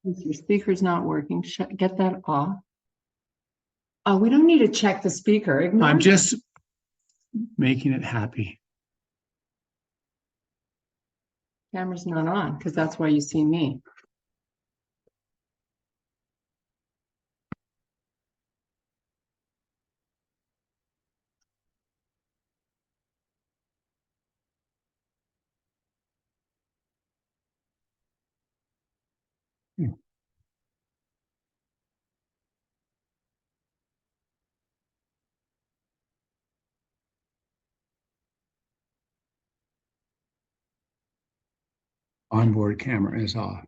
Your speaker's not working. Get that off. Oh, we don't need to check the speaker. Ignore I'm it. just making it happy. Camera's not on because that's why you see me. Onboard camera is off.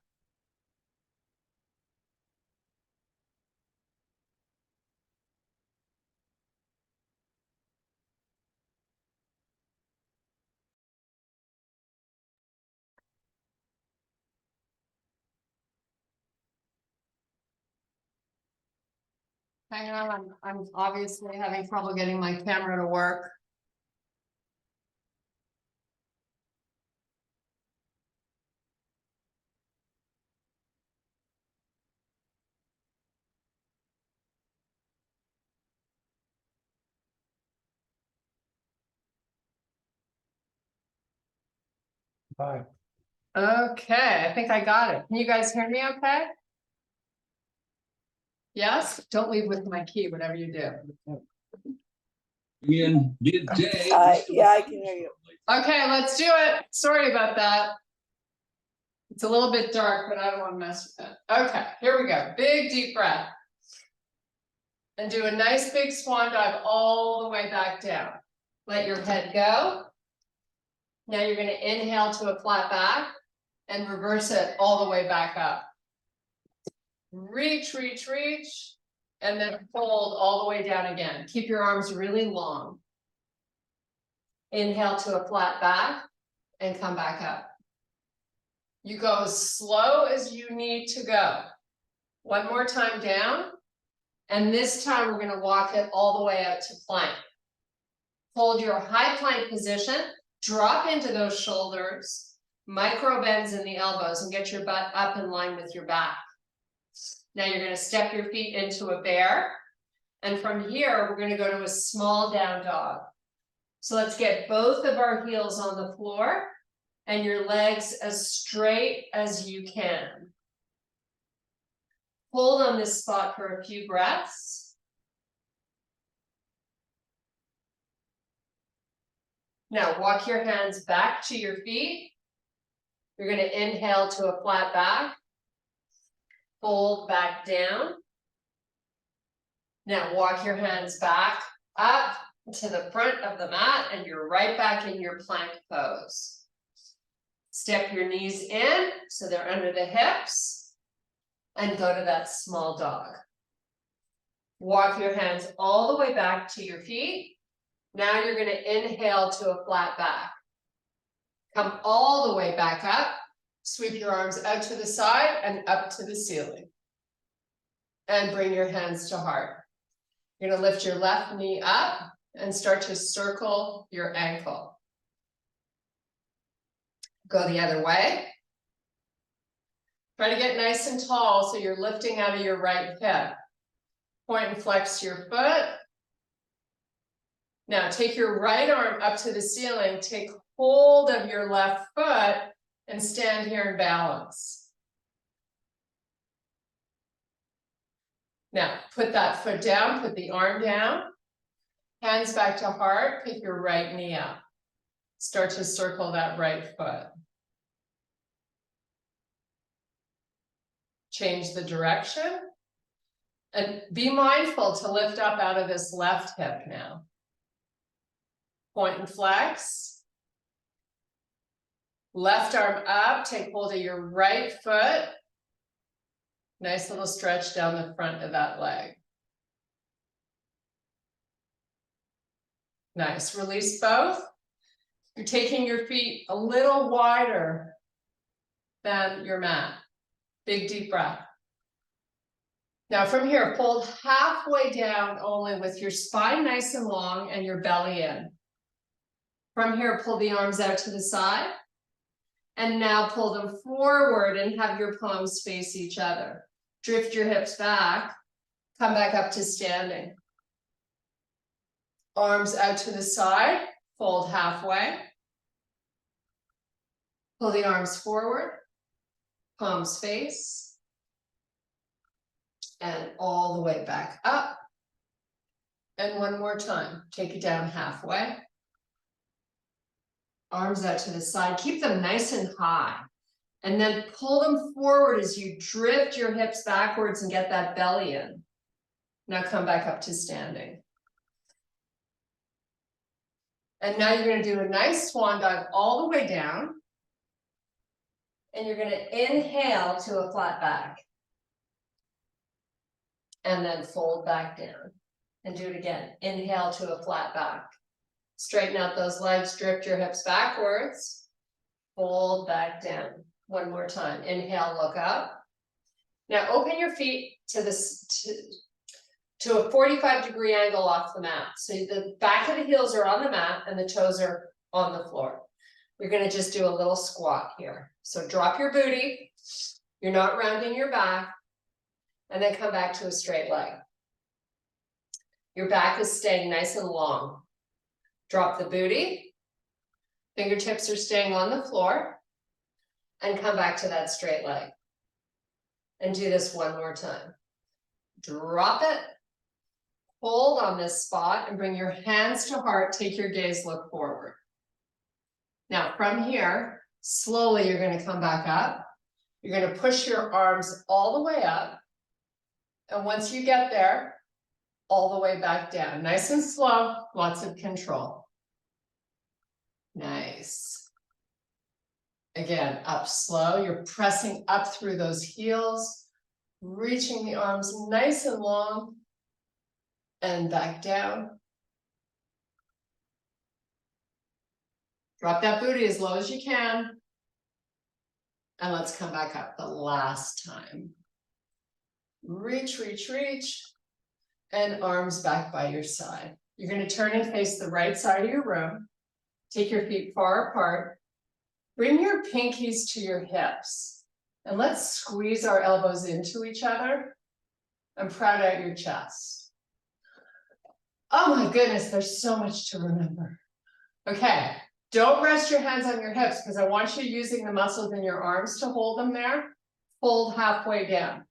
Hang on, I'm obviously having trouble getting my camera to work. Bye. Okay, I think I got it. Can you guys hear me okay? Yes, don't leave with my key, whatever you do. In midday. Yeah, I can hear you. Okay, let's do it. Sorry about that. It's a little bit dark, but I don't want to mess with it. Okay, here we go. Big deep breath. And do a nice big swan dive all the way back down. Let your head go. Now you're going to inhale to a flat back and reverse it all the way back up. Reach, reach, reach, and then hold all the way down again. Keep your arms really long. Inhale to a flat back and come back up. You go as slow as you need to go. One more time down. And this time we're going to walk it all the way out to plank. Hold your high plank position, drop into those shoulders, micro bends in the elbows, and get your butt up in line with your back. Now you're going to step your feet into a bear. And from here, we're going to go to a small down dog. So let's get both of our heels on the floor and your legs as straight as you can. Hold on this spot for a few breaths. Now walk your hands back to your feet. You're going to inhale to a flat back. Fold back down. Now walk your hands back up to the front of the mat and you're right back in your plank pose. Step your knees in so they're under the hips. And go to that small dog. Walk your hands all the way back to your feet. Now you're going to inhale to a flat back. Come all the way back up. Sweep your arms out to the side and up to the ceiling. And bring your hands to heart. You're going to lift your left knee up and start to circle your ankle. Go the other way. Try to get nice and tall so you're lifting out of your right hip. Point and flex your foot. Now take your right arm up to the ceiling, take hold of your left foot and stand here and balance. Now put that foot down, put the arm down, hands back to heart, pick your right knee up. Start to circle that right foot. Change the direction and be mindful to lift up out of this left hip now. Point and flex. Left arm up, take hold of your right foot. Nice little stretch down the front of that leg. Nice, release both. You're taking your feet a little wider than your mat. Big deep breath. Now from here, fold halfway down only with your spine nice and long and your belly in. From here, pull the arms out to the side. And now pull them forward and have your palms face each other. Drift your hips back, come back up to standing. Arms out to the side, fold halfway. Pull the arms forward, palms face. And all the way back up. And one more time, take it down halfway. Arms out to the side, keep them nice and high. And then pull them forward as you drift your hips backwards and get that belly in. Now come back up to standing. And now you're going to do a nice swan dive all the way down. And you're going to inhale to a flat back. And then fold back down. And do it again. Inhale to a flat back. Straighten out those legs, drift your hips backwards. Fold back down. One more time. Inhale, look up. Now open your feet to a 45-degree angle off the mat. So the back of the heels are on the mat and the toes are on the floor. You're going to just do a little squat here. So drop your booty. You're not rounding your back. And then come back to a straight leg. Your back is staying nice and long. Drop the booty. Fingertips are staying on the floor. And come back to that straight leg. And do this one more time. Drop it. Hold on this spot and bring your hands to heart. Take your gaze, look forward. Now from here, slowly you're going to come back up. You're going to push your arms all the way up. And once you get there, all the way back down. Nice and slow, lots of control. Nice. Again, up slow. You're pressing up through those heels, reaching the arms nice and long, and back down. Drop that booty as low as you can. And let's come back up the last time. Reach, reach, reach. And arms back by your side. You're going to turn and face the right side of your room. Take your feet far apart. Bring your pinkies to your hips. And let's squeeze our elbows into each other. And proud out your chest. Oh my goodness, there's so much to remember. Okay, don't rest your hands on your hips because I want you using the muscles in your arms to hold them there. Fold halfway down.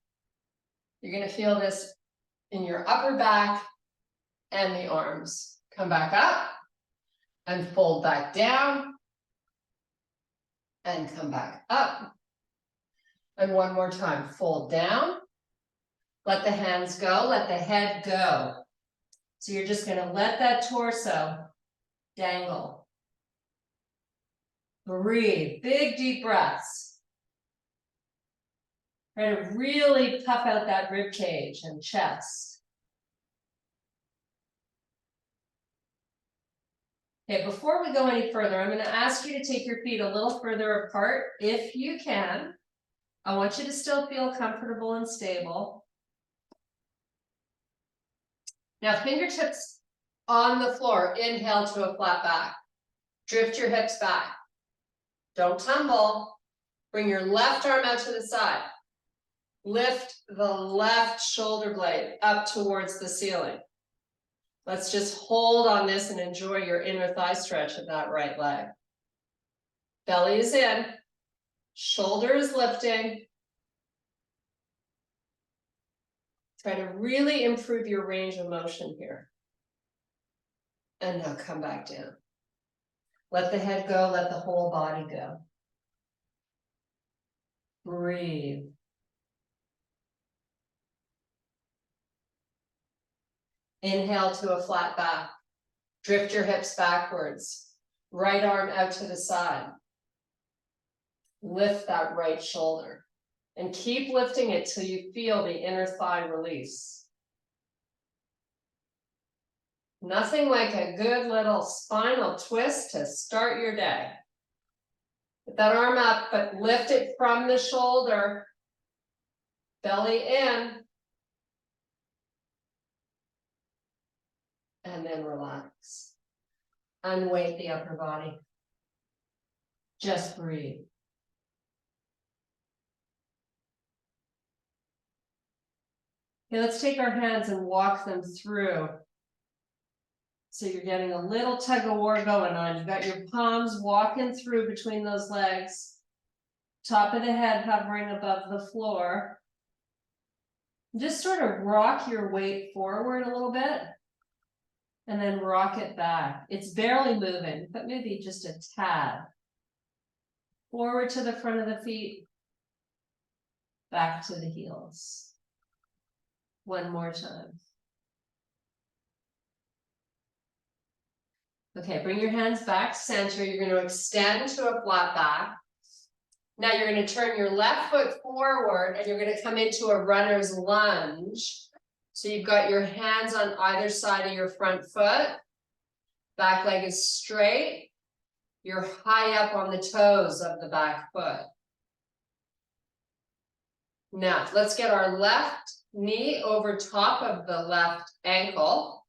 You're going to feel this in your upper back and the arms. Come back up and fold back down. And come back up. And one more time, fold down. Let the hands go, let the head go. So you're just going to let that torso dangle. Breathe, big deep breaths. Try to really puff out that rib cage and chest. Okay, before we go any further, I'm going to ask you to take your feet a little further apart if you can. I want you to still feel comfortable and stable. Now, fingertips on the floor. Inhale to a flat back. Drift your hips back. Don't tumble. Bring your left arm out to the side. Lift the left shoulder blade up towards the ceiling. Let's just hold on this and enjoy your inner thigh stretch of that right leg. Belly is in. Shoulder is lifting. Try to really improve your range of motion here. And now come back down. Let the head go, let the whole body go. Breathe. Inhale to a flat back. Drift your hips backwards. Right arm out to the side. Lift that right shoulder. And keep lifting it till you feel the inner thigh release. Nothing like a good little spinal twist to start your day. Get that arm up, but lift it from the shoulder. Belly in. And then relax. Unweight the upper body. Just breathe. Okay, let's take our hands and walk them through. So you're getting a little tug of war going on. You've got your palms walking through between those legs. Top of the head hovering above the floor. Just sort of rock your weight forward a little bit. And then rock it back. It's barely moving, but maybe just a tad. Forward to the front of the feet. Back to the heels. One more time. Okay, bring your hands back center. You're going to extend to a flat back. Now you're going to turn your left foot forward and you're going to come into a runner's lunge. So you've got your hands on either side of your front foot. Back leg is straight. You're high up on the toes of the back foot. Now let's get our left knee over top of the left ankle.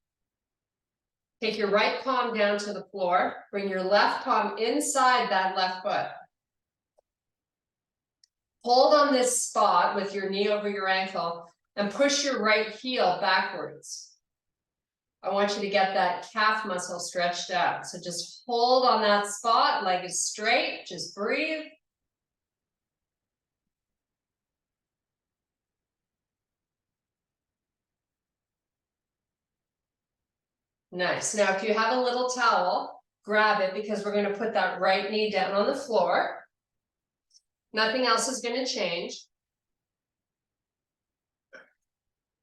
Take your right palm down to the floor. Bring your left palm inside that left foot. Hold on this spot with your knee over your ankle and push your right heel backwards. I want you to get that calf muscle stretched out. So just hold on that spot, leg is straight, just breathe. Nice. Now, if you have a little towel, grab it because we're going to put that right knee down on the floor. Nothing else is going to change.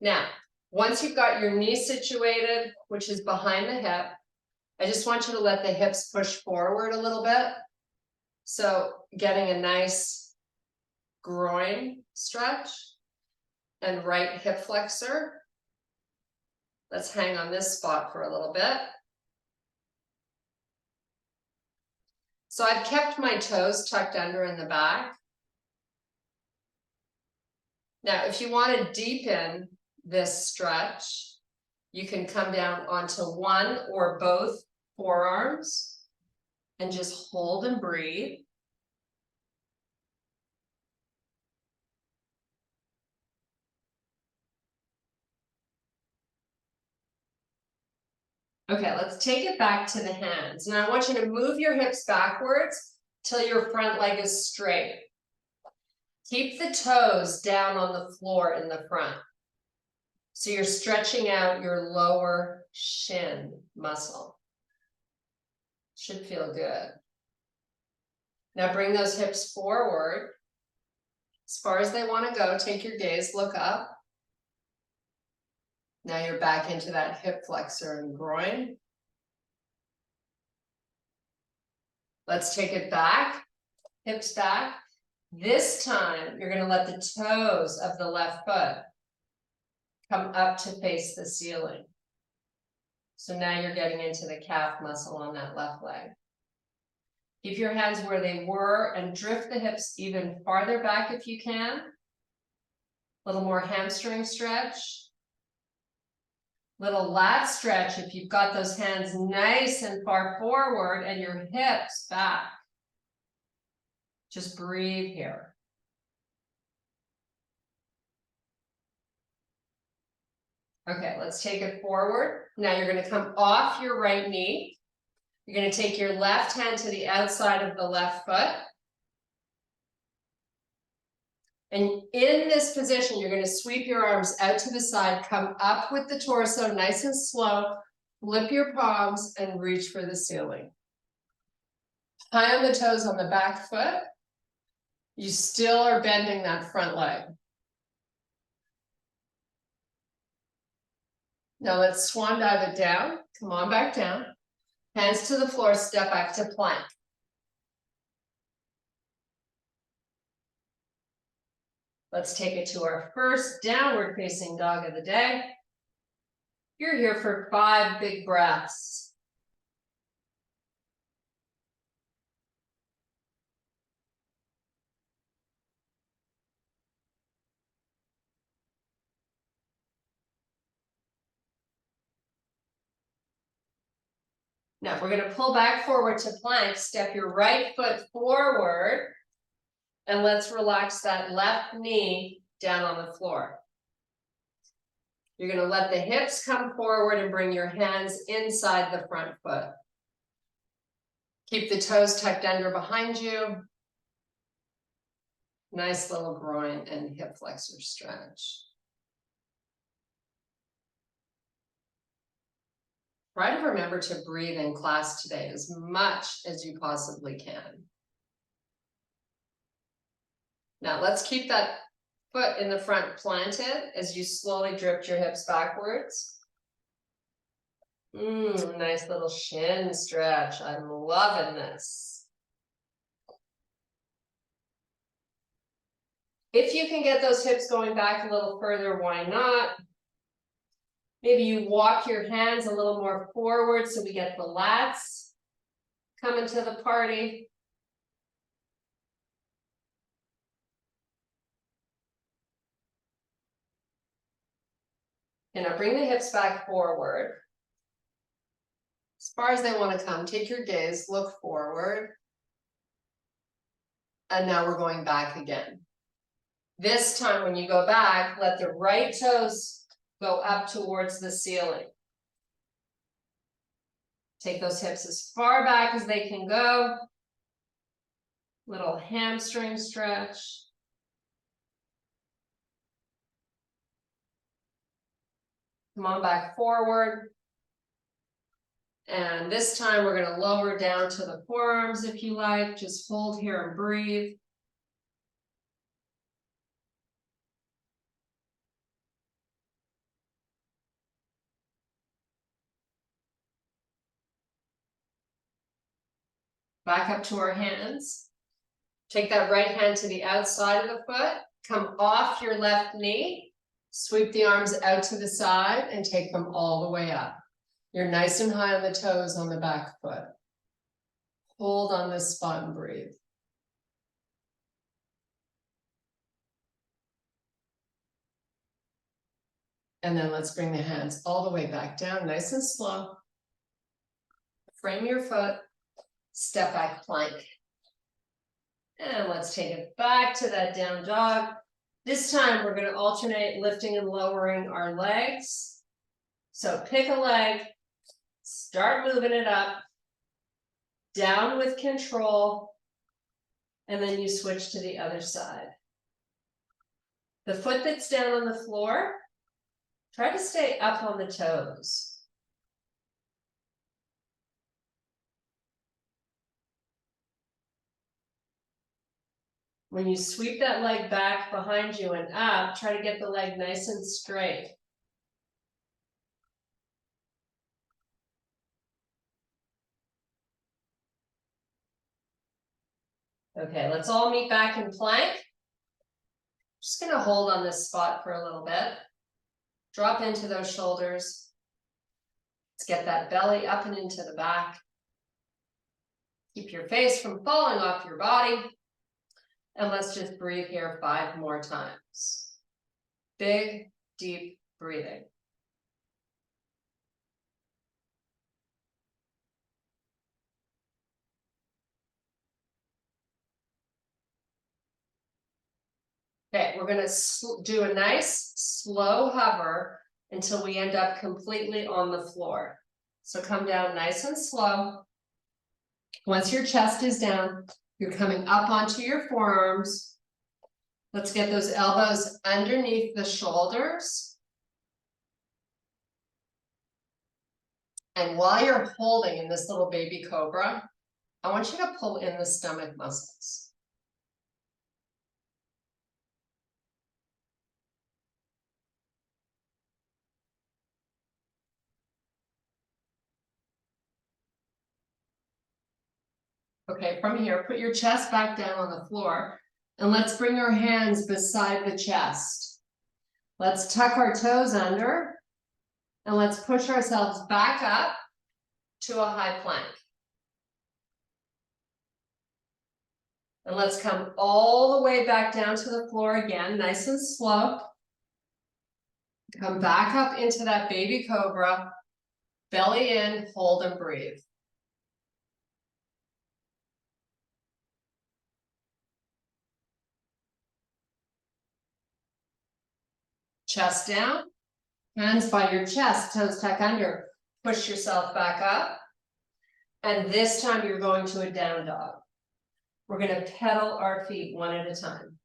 Now, once you've got your knee situated, which is behind the hip, I just want you to let the hips push forward a little bit. So getting a nice groin stretch and right hip flexor. Let's hang on this spot for a little bit. So I've kept my toes tucked under in the back. Now, if you want to deepen this stretch, you can come down onto one or both forearms and just hold and breathe. Okay, let's take it back to the hands. Now I want you to move your hips backwards till your front leg is straight. Keep the toes down on the floor in the front. So you're stretching out your lower shin muscle. Should feel good. Now bring those hips forward. As far as they want to go, take your gaze, look up. Now you're back into that hip flexor and groin. Let's take it back, hips back. This time, you're going to let the toes of the left foot come up to face the ceiling. So now you're getting into the calf muscle on that left leg. Keep your hands where they were and drift the hips even farther back if you can. A little more hamstring stretch. Little lat stretch if you've got those hands nice and far forward and your hips back. Just breathe here. Okay, let's take it forward. Now you're going to come off your right knee. You're going to take your left hand to the outside of the left foot. And in this position, you're going to sweep your arms out to the side, come up with the torso nice and slow, flip your palms and reach for the ceiling. High on the toes on the back foot. You still are bending that front leg. Now let's swan dive it down. Come on back down. Hands to the floor, step back to plank. Let's take it to our first downward facing dog of the day. You're here for 5 big breaths. Now we're going to pull back forward to plank, step your right foot forward, and let's relax that left knee down on the floor. You're gonna let the hips come forward and bring your hands inside the front foot. Keep the toes tucked under behind you. Nice little groin and hip flexor stretch. Try to remember to breathe in class today as much as you possibly can. Now let's keep that foot in the front planted as you slowly drift your hips backwards. Nice little shin stretch. I'm loving this. If you can get those hips going back a little further, why not? Maybe you walk your hands a little more forward so we get the lats coming to the party. And now bring the hips back forward. As far as they want to come, take your gaze, look forward. And now we're going back again. This time when you go back, let the right toes go up towards the ceiling. Take those hips as far back as they can go. Little hamstring stretch. Come on back forward. And this time we're going to lower down to the forearms if you like. Just hold here and breathe. Back up to our hands. Take that right hand to the outside of the foot. Come off your left knee. Sweep the arms out to the side and take them all the way up. You're nice and high on the toes on the back foot. Hold on this spot and breathe. And then let's bring the hands all the way back down, nice and slow. Frame your foot, step back plank. And let's take it back to that down dog. This time we're going to alternate lifting and lowering our legs. So pick a leg, start moving it up, down with control, and then you switch to the other side. The foot that's down on the floor, try to stay up on the toes. When you sweep that leg back behind you and up, try to get the leg nice and straight. Okay, let's all meet back in plank. Just gonna hold on this spot for a little bit. Drop into those shoulders. Let's get that belly up and into the back. Keep your face from falling off your body. And let's just breathe here 5 more times. Big, deep breathing. Okay, we're gonna do a nice slow hover until we end up completely on the floor. So come down nice and slow. Once your chest is down, you're coming up onto your forearms. Let's get those elbows underneath the shoulders. And while you're holding in this little baby cobra, I want you to pull in the stomach muscles. Okay, from here, put your chest back down on the floor and let's bring our hands beside the chest. Let's tuck our toes under and let's push ourselves back up to a high plank. And let's come all the way back down to the floor again, nice and slow. Come back up into that baby cobra, belly in, hold and breathe. Chest down, Hands by your chest, toes tuck under. Push yourself back up. And this time you're going to a down dog. We're going to pedal our feet one at a time.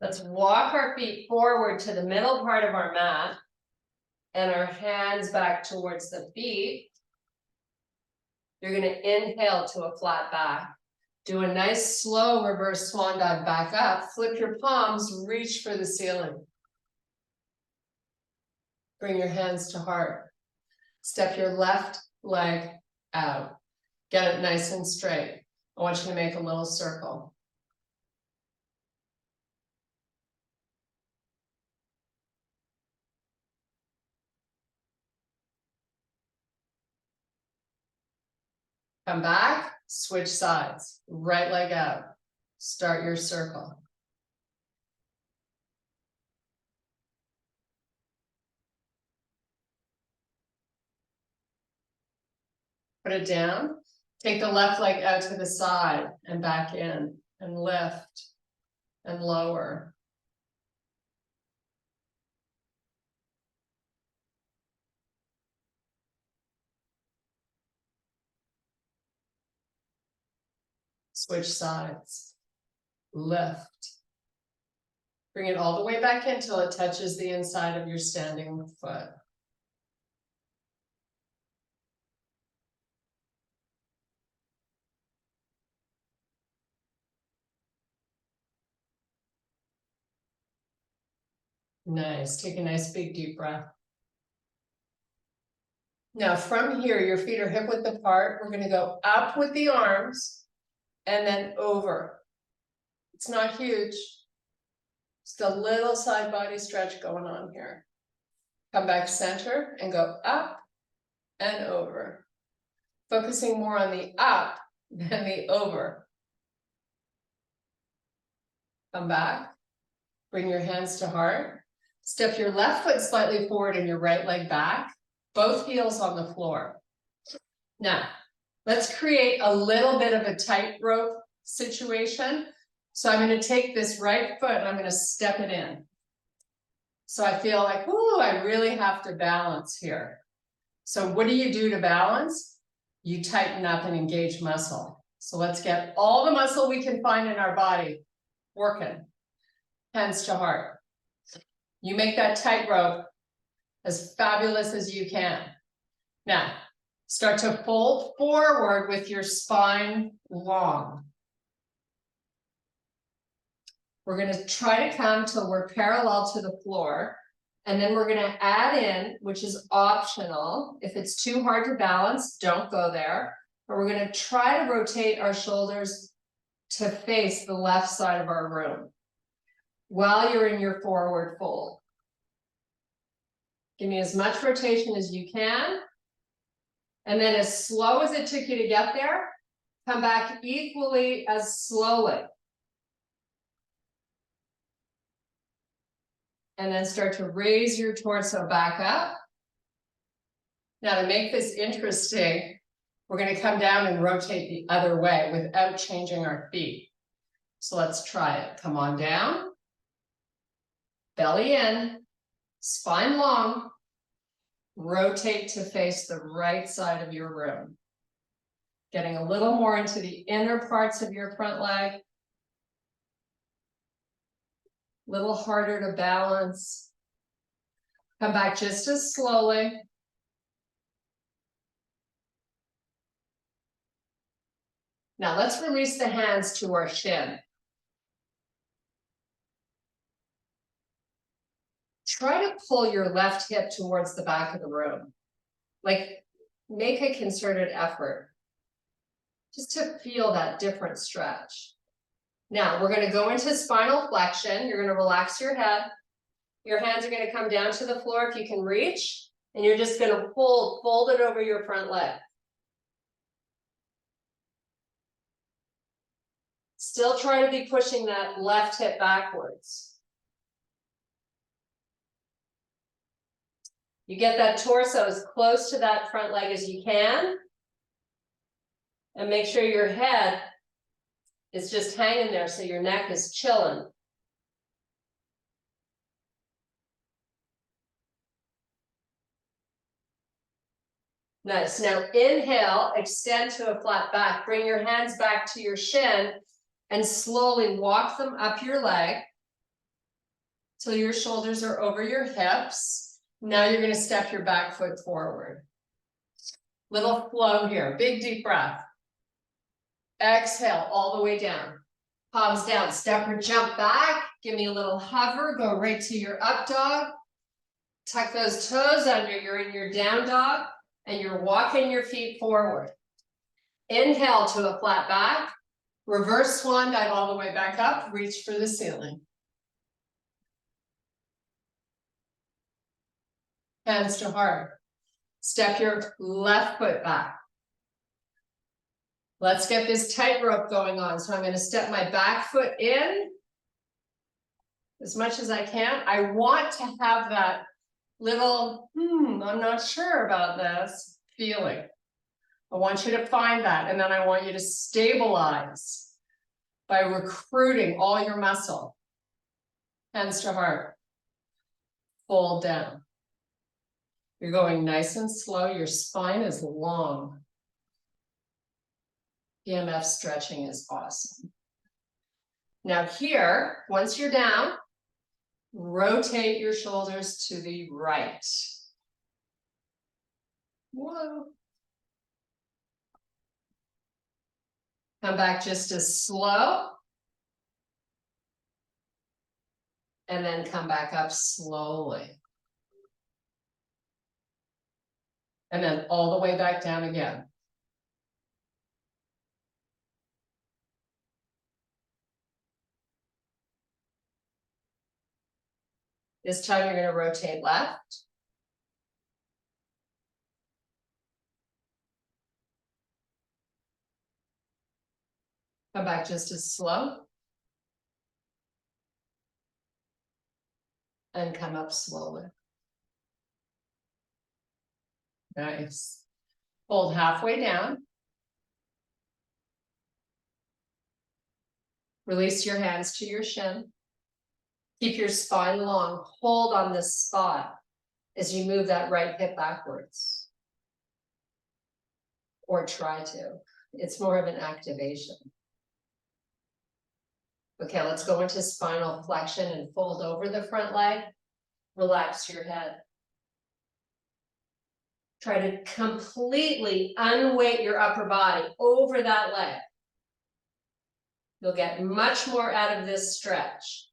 Let's walk our feet forward to the middle part of our mat and our hands back towards the feet. You're going to inhale to a flat back. Do a nice slow reverse swan dive back up. Flip your palms, reach for the ceiling. Bring your hands to heart. Step your left leg out. Get it nice and straight. I want you to make a little circle. Come back, switch sides. Right leg out. Start your circle. Put it down. Take the left leg out to the side and back in and lift and lower. Switch sides. Lift. Bring it all the way back in till it touches the inside of your standing foot. Nice. Take a nice big deep breath. Now from here, your feet are hip width apart. We're going to go up with the arms and then over. It's not huge. Just a little side body stretch going on here. Come back center and go up and over. Focusing more on the up than the over. Come back. Bring your hands to heart. Step your left foot slightly forward and your right leg back. Both heels on the floor. Now, let's create a little bit of a tightrope situation. So I'm going to take this right foot and I'm going to step it in. So I feel like, ooh, I really have to balance here. So what do you do to balance? You tighten up and engage muscle. So let's get all the muscle we can find in our body working. Hands to heart. You make that tightrope as fabulous as you can. Now, start to fold forward with your spine long. We're going to try to come till we're parallel to the floor. And then we're going to add in, which is optional. If it's too hard to balance, don't go there. But we're going to try to rotate our shoulders to face the left side of our room while you're in your forward fold. Give me as much rotation as you can. And then as slow as it took you to get there, come back equally as slowly. And then start to raise your torso back up. Now to make this interesting, we're going to come down and rotate the other way without changing our feet. So let's try it. Come on down. Belly in. Spine long. Rotate to face the right side of your room. Getting a little more into the inner parts of your front leg. Little harder to balance. Come back just as slowly. Now let's release the hands to our shin. Try to pull your left hip towards the back of the room. Like, make a concerted effort just to feel that different stretch. Now, we're going to go into spinal flexion. You're going to relax your head. Your hands are going to come down to the floor if you can reach. And you're just going to fold it over your front leg. Still try to be pushing that left hip backwards. You get that torso as close to that front leg as you can. And make sure your head is just hanging there so your neck is chilling. Nice. Now inhale, extend to a flat back. Bring your hands back to your shin and slowly walk them up your leg till your shoulders are over your hips. Now you're going to step your back foot forward. Little flow here. Big deep breath. Exhale all the way down. Palms down. Step or jump back. Give me a little hover. Go right to your up dog. Tuck those toes under. You're in your down dog. And you're walking your feet forward. Inhale to a flat back. Reverse swan dive all the way back up. Reach for the ceiling. Hands to heart. Step your left foot back. Let's get this tightrope going on. So I'm going to step my back foot in as much as I can. I want to have that little, I'm not sure about this feeling. I want you to find that. And then I want you to stabilize by recruiting all your muscle. Hands to heart. Fold down. You're going nice and slow. Your spine is long. EMF stretching is awesome. Now here, once you're down, rotate your shoulders to the right. Whoa. Come back just as slow. And then come back up slowly. And then all the way back down again. This time you're going to rotate left. Come back just as slow. And come up slowly. Nice. Hold halfway down. Release your hands to your shin. Keep your spine long. Hold on this spot as you move that right hip backwards. Or try to. It's more of an activation. Okay, let's go into spinal flexion and fold over the front leg. Relax your head. Try to completely unweight your upper body over that leg. You'll get much more out of this stretch.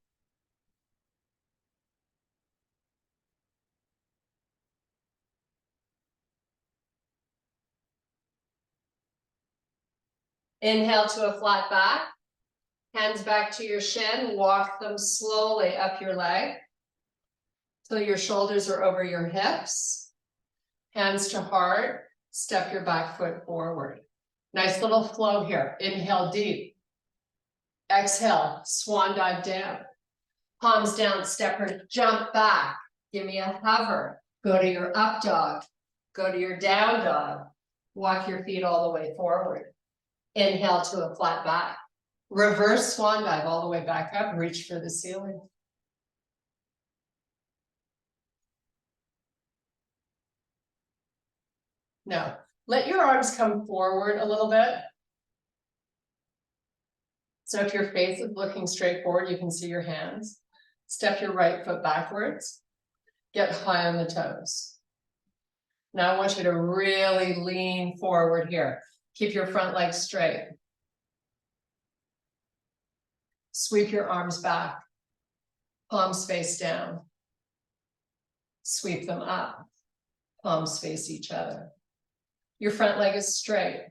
Inhale to a flat back. Hands back to your shin. Walk them slowly up your leg till your shoulders are over your hips. Hands to heart. Step your back foot forward. Nice little flow here. Inhale deep. Exhale, swan dive down. Palms down, step or jump back. Give me a hover. Go to your up dog. Go to your down dog. Walk your feet all the way forward. Inhale to a flat back. Reverse swan dive all the way back up. Reach for the ceiling. Now, let your arms come forward a little bit. So if your face is looking straight forward, you can see your hands. Step your right foot backwards. Get high on the toes. Now I want you to really lean forward here. Keep your front leg straight. Sweep your arms back. Palms face down. Sweep them up. Palms face each other. Your front leg is straight.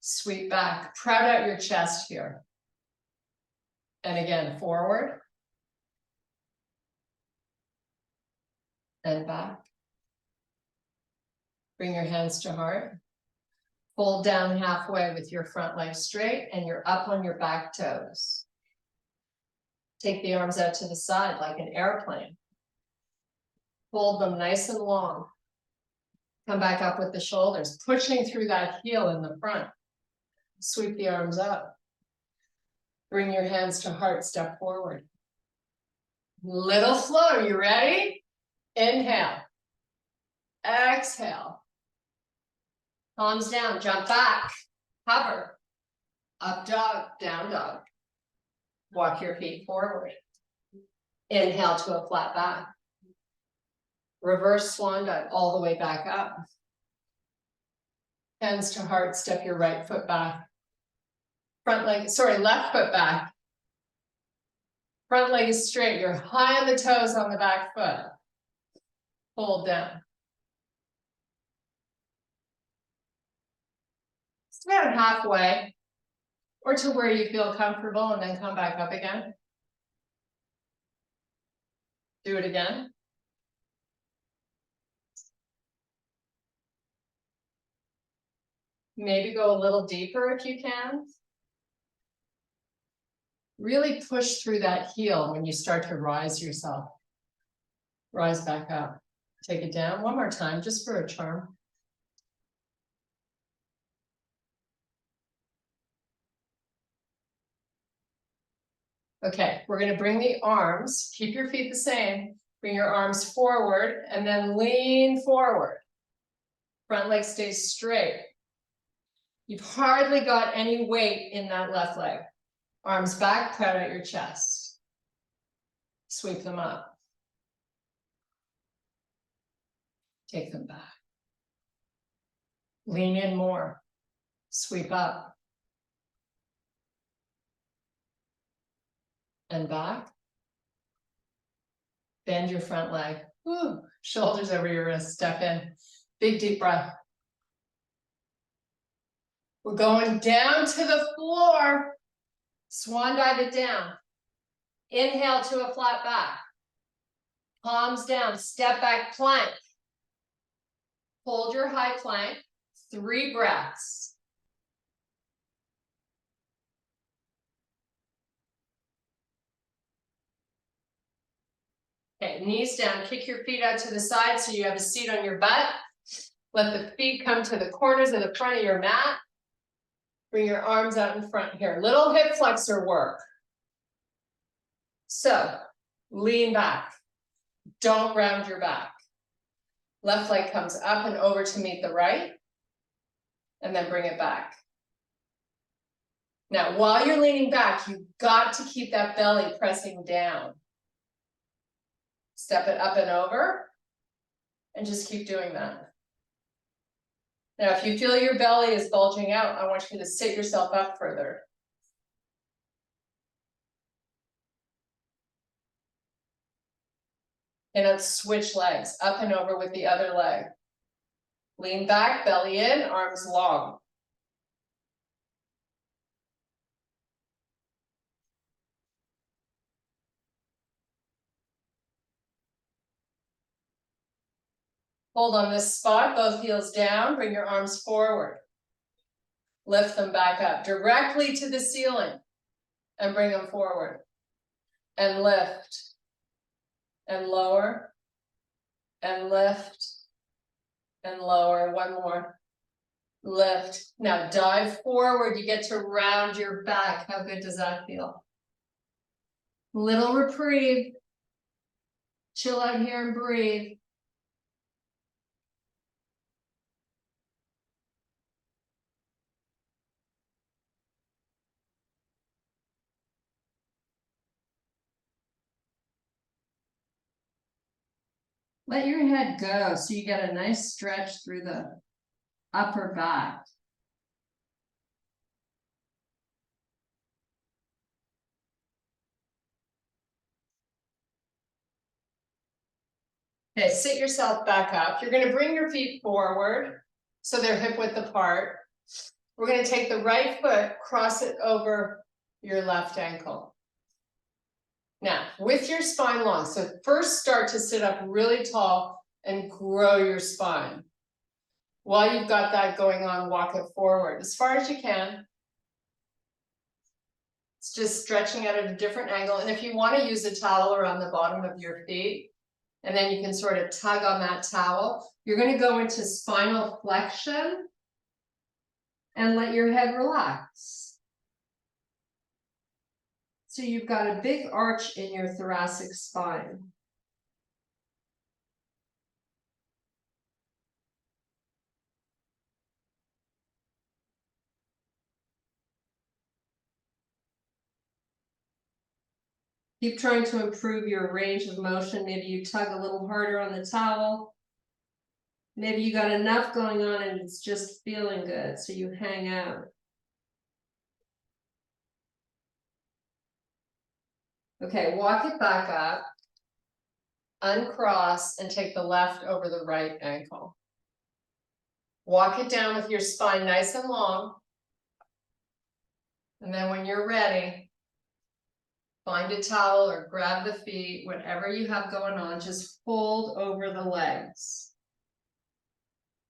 Sweep back. Proud out your chest here. And again, forward. And back. Bring your hands to heart. Fold down halfway with your front leg straight and you're up on your back toes. Take the arms out to the side like an airplane. Hold them nice and long. Come back up with the shoulders, pushing through that heel in the front. Sweep the arms up. Bring your hands to heart, step forward. Little flow, you ready? Inhale. Exhale. Palms down, jump back, hover. Up dog, down dog. Walk your feet forward. Inhale to a flat back. Reverse swan dive all the way back up. Hands to heart, step your right foot back. Left foot back. Front leg is straight, you're high on the toes on the back foot. Hold down. It's about halfway, or to where you feel comfortable, and then come back up again. Do it again. Maybe go a little deeper if you can. Really push through that heel when you start to rise yourself. Rise back up. Take it down one more time, just for a charm. Okay, we're going to bring the arms, keep your feet the same, bring your arms forward and then lean forward. Front leg stays straight. You've hardly got any weight in that left leg. Arms back, proud out your chest. Sweep them up. Take them back. Lean in more. Sweep up. And back. Bend your front leg. Woo. Shoulders over your wrists. Step in. Big deep breath. We're going down to the floor. Swan dive it down. Inhale to a flat back. Palms down. Step back plank. Hold your high plank. 3 breaths. Okay, knees down, kick your feet out to the side so you have a seat on your butt. Let the feet come to the corners of the front of your mat. Bring your arms out in front here. Little hip flexor work. So, lean back. Don't round your back. Left leg comes up and over to meet the right. And then bring it back. Now, while you're leaning back, you've got to keep that belly pressing down. Step it up and over, and just keep doing that. Now, if you feel your belly is bulging out, I want you to sit yourself up further. And then switch legs, up and over with the other leg. Lean back, belly in, arms long. Hold on this spot, both heels down, bring your arms forward. Lift them back up, directly to the ceiling, and bring them forward. And lift, and lower, and lift, and lower. One more. Lift. Now dive forward, you get to round your back. How good does that feel? Little reprieve. Chill out here and breathe. Let your head go so you get a nice stretch through the upper back. Okay, sit yourself back up. You're going to bring your feet forward so they're hip width apart. We're going to take the right foot, cross it over your left ankle. Now, with your spine long, so first start to sit up really tall and grow your spine. While you've got that going on, walk it forward as far as you can. It's just stretching out at a different angle. And if you want to use a towel around the bottom of your feet, And then you can sort of tug on that towel. You're gonna go into spinal flexion and let your head relax. So you've got a big arch in your thoracic spine. Keep trying to improve your range of motion. Maybe you tug a little harder on the towel. Maybe you got enough going on and it's just feeling good, so you hang out. Okay, walk it back up, uncross, and take the left over the right ankle. Walk it down with your spine nice and long. And then when you're ready, find a towel or grab the feet, whatever you have going on, just fold over the legs,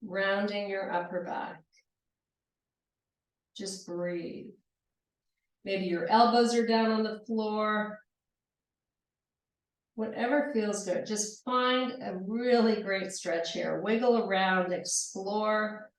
rounding your upper back. Just breathe. Maybe your elbows are down on the floor. Whatever feels good, just find a really great stretch here. Wiggle around, explore.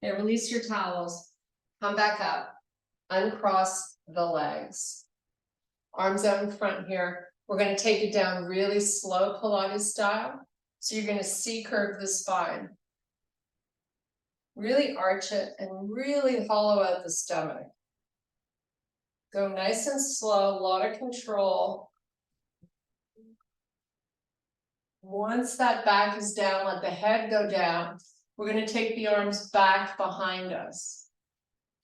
Okay, release your towels. Come back up. Uncross the legs. Arms out in front here. We're going to take it down really slow, Pilates style. So you're going to C-curve the spine. Really arch it and really hollow out the stomach. Go nice and slow, a lot of control. Once that back is down, let the head go down. We're going to take the arms back behind us.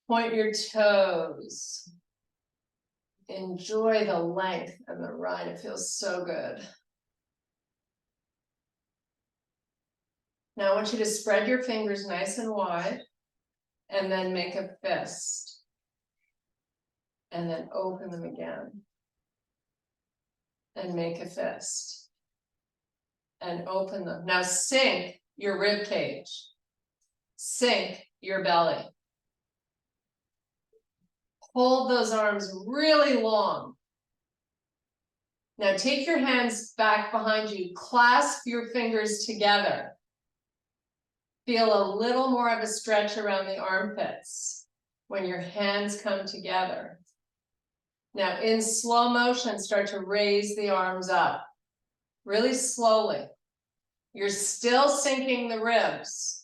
Point your toes. Enjoy the length of the ride. It feels so good. Now I want you to spread your fingers nice and wide and then make a fist. And then open them again. And make a fist. And open them. Now sink your rib cage. Sink your belly. Hold those arms really long. Now take your hands back behind you. Clasp your fingers together. Feel a little more of a stretch around the armpits when your hands come together. Now in slow motion, start to raise the arms up. Really slowly. You're still sinking the ribs.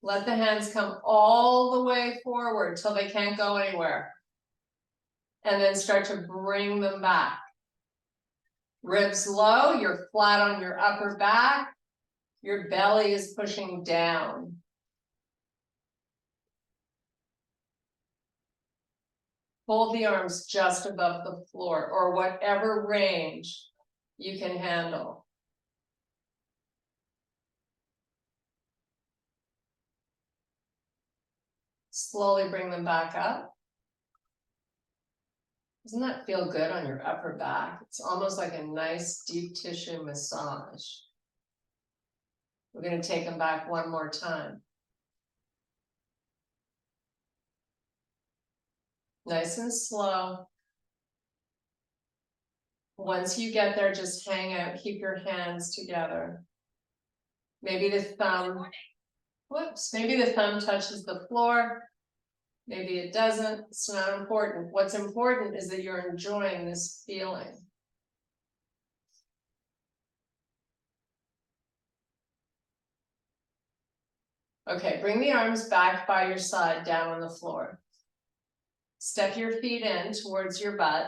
Let the hands come all the way forward till they can't go anywhere. And then start to bring them back. Ribs low, you're flat on your upper back. Your belly is pushing down. Hold the arms just above the floor or whatever range you can handle. Slowly bring them back up. Doesn't that feel good on your upper back? It's almost like a nice deep tissue massage. We're going to take them back one more time. Nice and slow. Once you get there, just hang out, keep your hands together. Maybe the thumb, maybe the thumb touches the floor. Maybe it doesn't. It's not important. What's important is that you're enjoying this feeling. Okay, bring the arms back by your side down on the floor. Step your feet in towards your butt.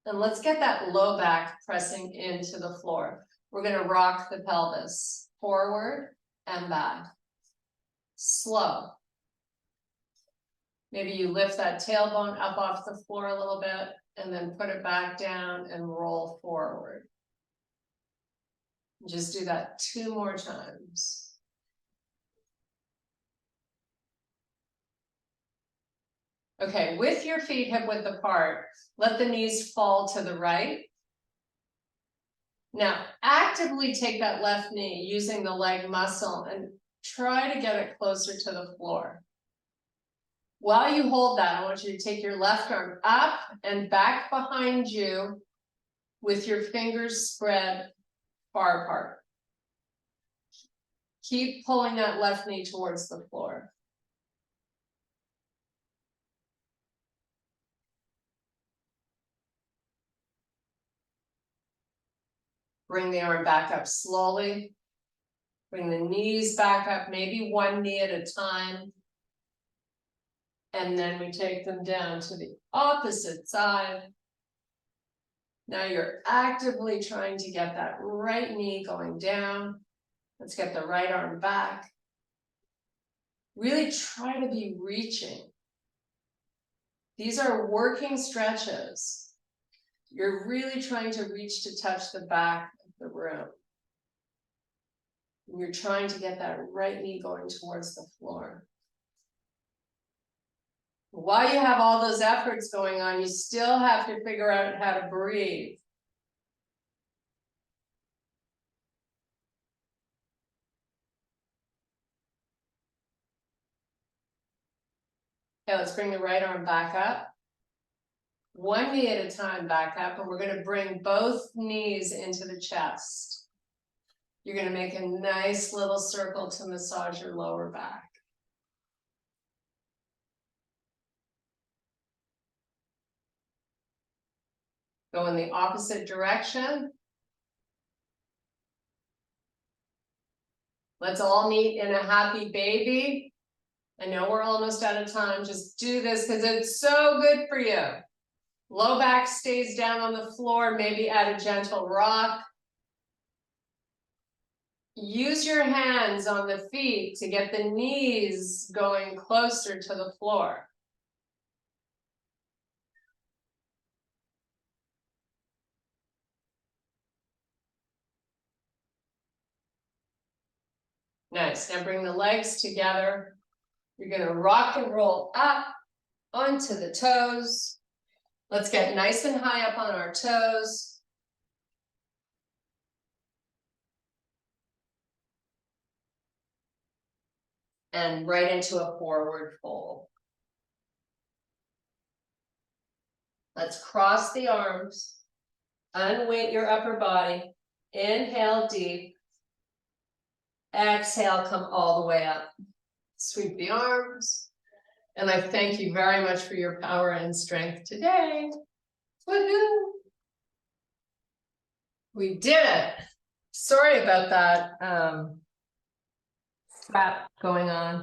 And let's get that low back pressing into the floor. We're going to rock the pelvis forward and back. Slow. Maybe you lift that tailbone up off the floor a little bit and then put it back down and roll forward. Just do that 2 more times. Okay, with your feet hip width apart, let the knees fall to the right. Now, actively take that left knee using the leg muscle and try to get it closer to the floor. While you hold that, I want you to take your left arm up and back behind you with your fingers spread far apart. Keep pulling that left knee towards the floor. Bring the arm back up slowly. Bring the knees back up, maybe one knee at a time. And then we take them down to the opposite side. Now you're actively trying to get that right knee going down. Let's get the right arm back. Really try to be reaching. These are working stretches. You're really trying to reach to touch the back of the room. And you're trying to get that right knee going towards the floor. While you have all those efforts going on, you still have to figure out how to breathe. Okay, let's bring the right arm back up. One knee at a time back up, and we're going to bring both knees into the chest. You're going to make a nice little circle to massage your lower back. Go in the opposite direction. Let's all meet in a happy baby. I know we're almost out of time. Just do this because it's so good for you. Low back stays down on the floor, maybe add a gentle rock. Use your hands on the feet to get the knees going closer to the floor. Nice. Now bring the legs together. You're going to rock and roll up onto the toes. Let's get nice and high up on our toes. And right into a forward fold. Let's cross the arms. Unweight your upper body. Inhale deep. Exhale, come all the way up. Sweep the arms. And I thank you very much for your power and strength today. Woohoo! We did it. Sorry about that crap going on.